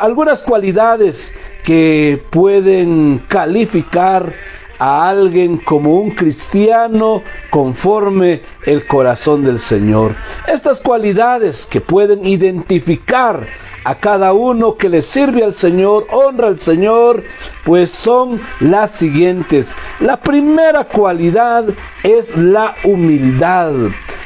Algunas cualidades que pueden calificar a alguien como un cristiano conforme el corazón del Señor. Estas cualidades que pueden identificar a cada uno que le sirve al Señor, honra al Señor, pues son las siguientes. La primera cualidad es la humildad.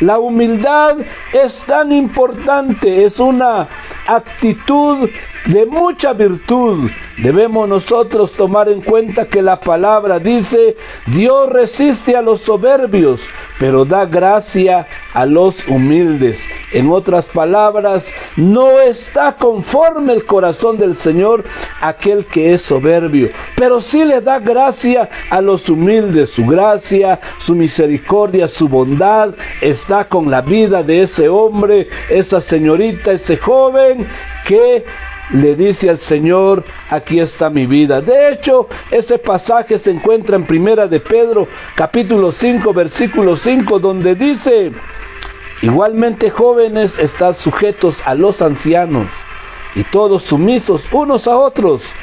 La humildad es tan importante, es una actitud de mucha virtud. Debemos nosotros tomar en cuenta que la palabra dice: Dios resiste a los soberbios, pero da gracia a los humildes. En otras palabras, no está conforme el corazón del Señor aquel que es soberbio, pero sí le da gracia a los humildes. Su gracia, su misericordia, su bondad está con la vida de ese hombre, esa señorita, ese joven que le dice al Señor: aquí está mi vida. De hecho, ese pasaje se encuentra en Primera de Pedro, capítulo 5, versículo 5, donde dice: igualmente, jóvenes, estad sujetos a los ancianos, y todos sumisos unos a otros,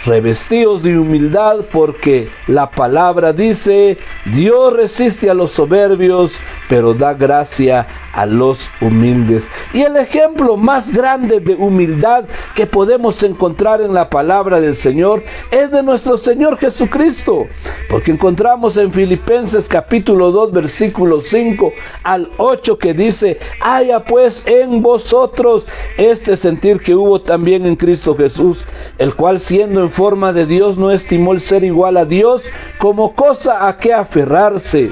revestidos de humildad, porque la palabra dice: Dios resiste a los soberbios, pero da gracia a los humildes. Y el ejemplo más grande de humildad que podemos encontrar en la palabra del Señor es de nuestro Señor Jesucristo, porque encontramos en Filipenses capítulo 2 versículo 5 al 8 que dice: haya pues en vosotros este sentir que hubo también en Cristo Jesús, el cual, siendo en forma de Dios, no estimó el ser igual a Dios como cosa a que aferrarse,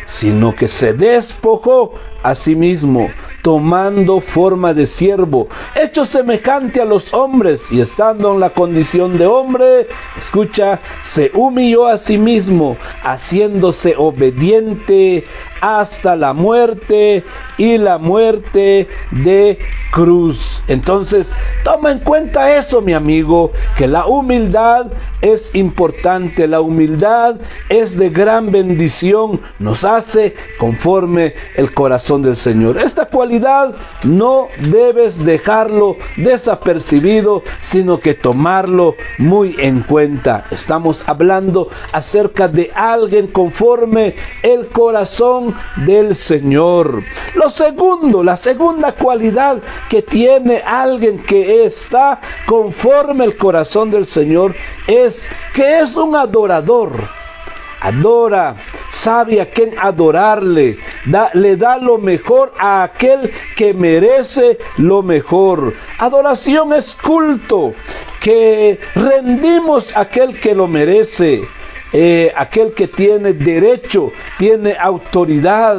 sino que se despojó a sí mismo, tomando forma de siervo, hecho semejante a los hombres, y estando en la condición de hombre, escucha, se humilló a sí mismo, haciéndose obediente hasta la muerte, y la muerte de cruz. Entonces, toma en cuenta eso, mi amigo, que la humildad es importante. La humildad es de gran bendición, nos hace conforme el corazón del Señor. Esta cualidad no debes dejarlo desapercibido, sino que tomarlo muy en cuenta. Estamos hablando acerca de alguien conforme el corazón del Señor. Lo segundo, la segunda cualidad que tiene alguien que está conforme el corazón del Señor es que es un adorador. Adora, sabe a quién adorarle, le da lo mejor a aquel que merece lo mejor. Adoración es culto, que rendimos a aquel que lo merece, aquel que tiene derecho, tiene autoridad.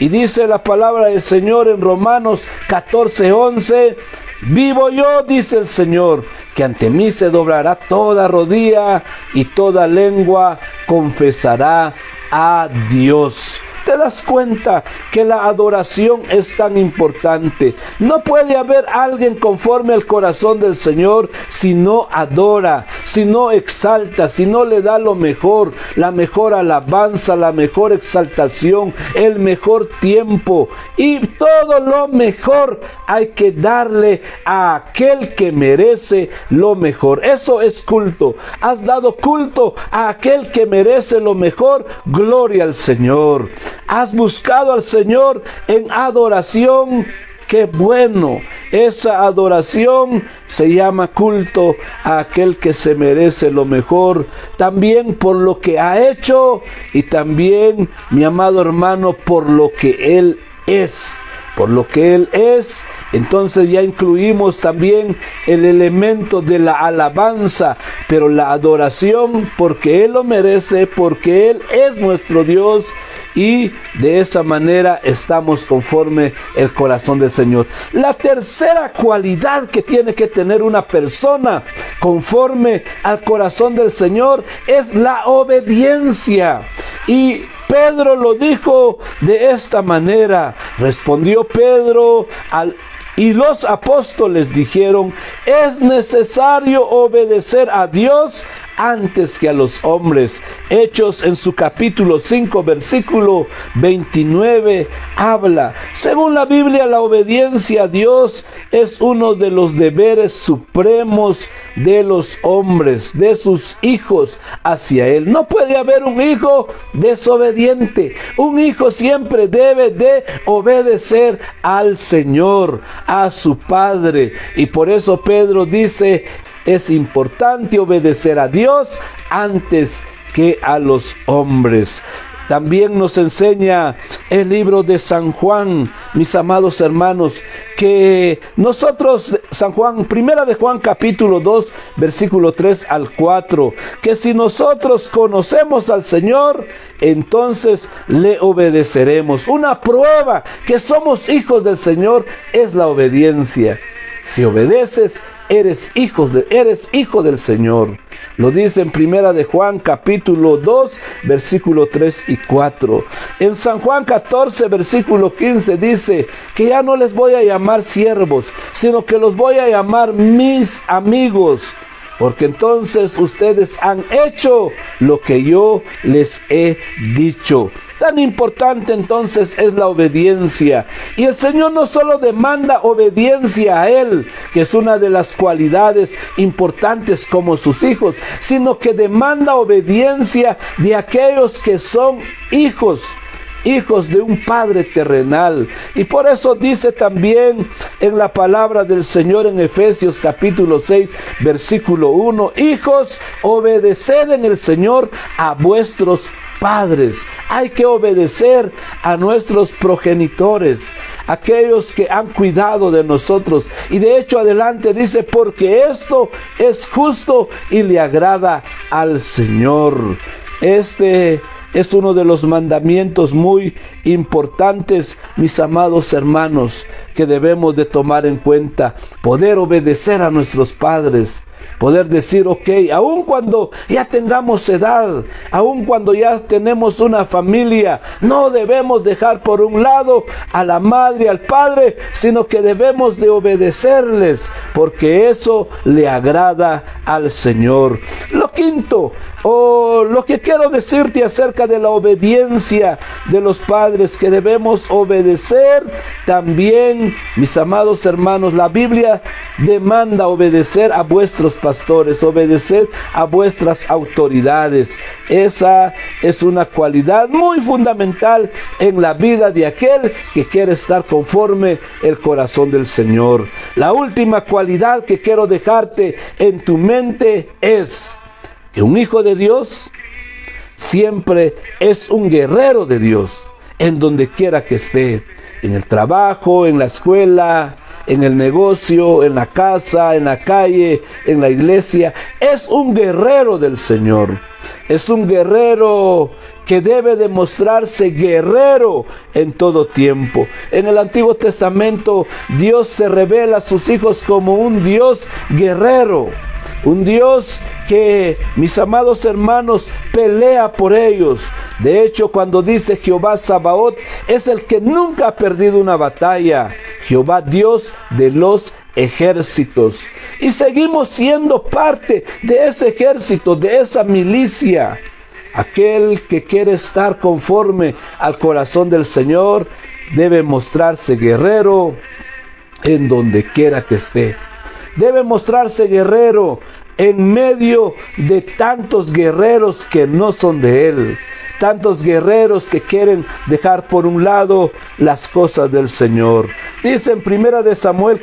Y dice la palabra del Señor en Romanos 14:11: vivo yo, dice el Señor, que ante mí se doblará toda rodilla y toda lengua confesará a Dios. ¿Te das cuenta que la adoración es tan importante? No puede haber alguien conforme al corazón del Señor si no adora, si no exalta, si no le da lo mejor, la mejor alabanza, la mejor exaltación, el mejor tiempo, y todo lo mejor hay que darle a aquel que merece lo mejor. Eso es culto. Has dado culto a aquel que merece lo mejor. Gloria al Señor. Has buscado al Señor en adoración. ¡Qué bueno! Esa adoración se llama culto a aquel que se merece lo mejor, también por lo que ha hecho, y también, mi amado hermano, por lo que Él es. Por lo que Él es. Entonces ya incluimos también el elemento de la alabanza, pero la adoración porque Él lo merece, porque Él es nuestro Dios, y de esa manera estamos conforme el corazón del Señor. La tercera cualidad que tiene que tener una persona conforme al corazón del Señor es la obediencia. Y Pedro lo dijo de esta manera. Respondió Pedro y los apóstoles dijeron: es necesario obedecer a Dios antes que a los hombres. Hechos en su capítulo 5, versículo 29 habla: según la Biblia, la obediencia a Dios es uno de los deberes supremos de los hombres, de sus hijos hacia Él. No puede haber un hijo desobediente. Un hijo siempre debe de obedecer al Señor, a su Padre. Y por eso Pedro dice: es importante obedecer a Dios antes que a los hombres. También nos enseña el libro de San Juan, mis amados hermanos, que nosotros, San Juan, primera de Juan capítulo 2, versículo 3 al 4, que si nosotros conocemos al Señor, entonces le obedeceremos. Una prueba que somos hijos del Señor es la obediencia. Si obedeces, eres hijo del Señor. Lo dice en primera de Juan capítulo 2 versículo 3 y 4. En San Juan 14 versículo 15 dice que ya no les voy a llamar siervos, sino que los voy a llamar mis amigos, porque entonces ustedes han hecho lo que yo les he dicho. Tan importante entonces es la obediencia. Y el Señor no solo demanda obediencia a Él, que es una de las cualidades importantes como sus hijos, sino que demanda obediencia de aquellos que son hijos de un Padre terrenal. Y por eso dice también en la palabra del Señor en Efesios capítulo 6 versículo 1: hijos, obedeced en el Señor a vuestros padres. Hay que obedecer a nuestros progenitores, aquellos que han cuidado de nosotros. Y de hecho adelante dice: porque esto es justo y le agrada al Señor. Este es uno de los mandamientos muy importantes, mis amados hermanos, que debemos de tomar en cuenta. Poder obedecer a nuestros padres. Poder decir: ok, aun cuando ya tengamos edad, aun cuando ya tenemos una familia, no debemos dejar por un lado a la madre y al padre, sino que debemos de obedecerles, porque eso le agrada al Señor. Lo quinto, lo que quiero decirte acerca de la obediencia de los padres, que debemos obedecer también, mis amados hermanos. La Biblia demanda obedecer a vuestros pastores, obedecer a vuestras autoridades. Esa es una cualidad muy fundamental en la vida de aquel que quiere estar conforme el corazón del Señor. La última cualidad que quiero dejarte en tu mente es que un hijo de Dios siempre es un guerrero de Dios, en donde quiera que esté, en el trabajo, en la escuela, en el negocio, en la casa, en la calle, en la iglesia. Es un guerrero del Señor. Es un guerrero que debe demostrarse guerrero en todo tiempo. En el Antiguo Testamento, Dios se revela a sus hijos como un Dios guerrero. Un Dios que, mis amados hermanos, pelea por ellos. De hecho, cuando dice Jehová Sabaoth, es el que nunca ha perdido una batalla. Jehová, Dios de los ejércitos. Y seguimos siendo parte de ese ejército, de esa milicia. Aquel que quiere estar conforme al corazón del Señor debe mostrarse guerrero en donde quiera que esté. Debe mostrarse guerrero en medio de tantos guerreros que no son de Él. Tantos guerreros que quieren dejar por un lado las cosas del Señor. Dice en primera de Samuel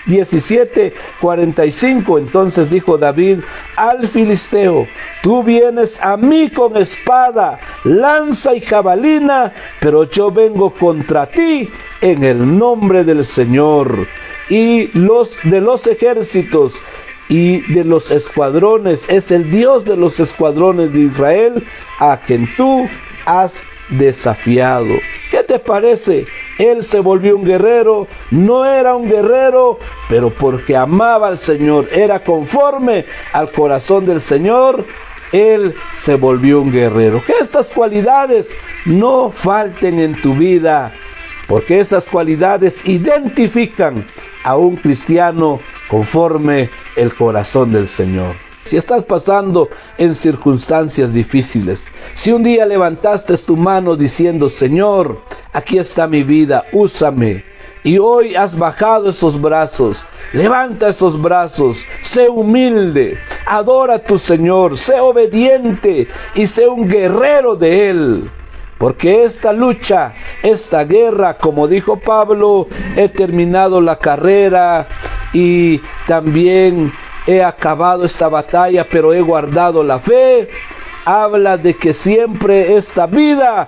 17:45, entonces dijo David al filisteo: tú vienes a mí con espada, lanza y jabalina, pero yo vengo contra ti en el nombre del Señor y de los ejércitos y de los escuadrones. Es el Dios de los escuadrones de Israel a quien tú has desafiado. ¿Qué te parece? Él se volvió un guerrero. No era un guerrero, pero porque amaba al Señor, era conforme al corazón del Señor, él se volvió un guerrero. Que estas cualidades no falten en tu vida, porque esas cualidades identifican a un cristiano conforme el corazón del Señor. Si estás pasando en circunstancias difíciles, si un día levantaste tu mano diciendo, Señor, aquí está mi vida, úsame, y hoy has bajado esos brazos, levanta esos brazos, sé humilde, adora a tu Señor, sé obediente y sé un guerrero de Él. Porque esta lucha, esta guerra, como dijo Pablo, he terminado la carrera y también he acabado esta batalla, pero he guardado la fe. Habla de que siempre esta vida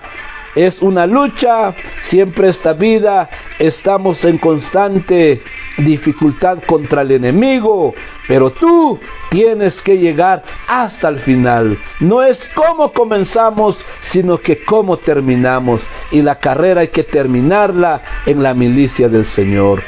es una lucha, siempre esta vida estamos en constante dificultad contra el enemigo, pero tú tienes que llegar hasta el final. No es cómo comenzamos, sino que cómo terminamos, y la carrera hay que terminarla en la milicia del Señor.